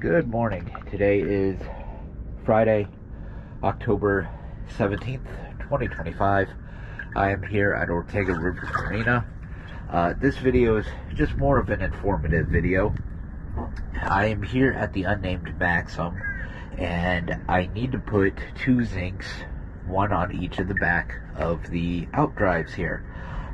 Good morning. Today is Friday, October 17th, 2025. I am here at Ortega River Marina. This video is just more of an informative video. I am here at the Unnamed Maxim, and I need to put two zincs, one on each of the back of the outdrives here.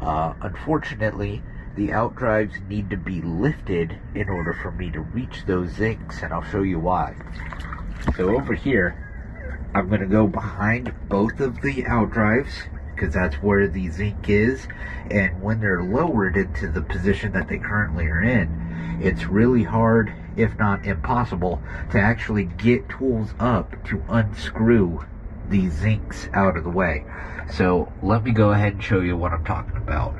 Unfortunately, the outdrives need to be lifted in order for me to reach those zincs, and I'll show you why. So over here, I'm going to go behind both of the outdrives, because that's where the zinc is, and when they're lowered into the position that they currently are in, it's really hard, if not impossible, to actually get tools up to unscrew these zincs out of the way. So let me go ahead and show you what I'm talking about.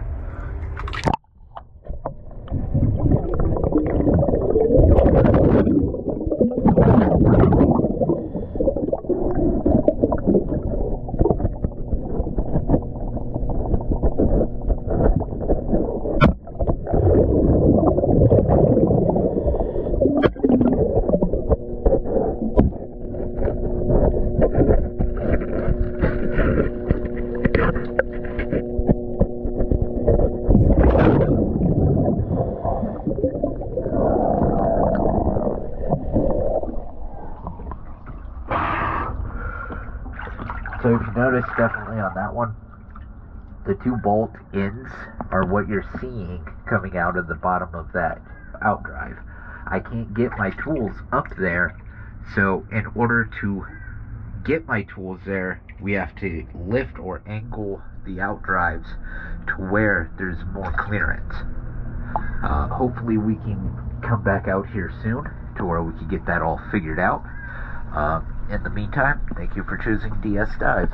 So if you notice, definitely on that one, the two bolt ends are what you're seeing coming out of the bottom of that outdrive. I can't get my tools up there, so in order to get my tools there, we have to lift or angle the outdrives to where there's more clearance. Hopefully we can come back out here soon to where we can get that all figured out. In the meantime, thank you for choosing DS Dive.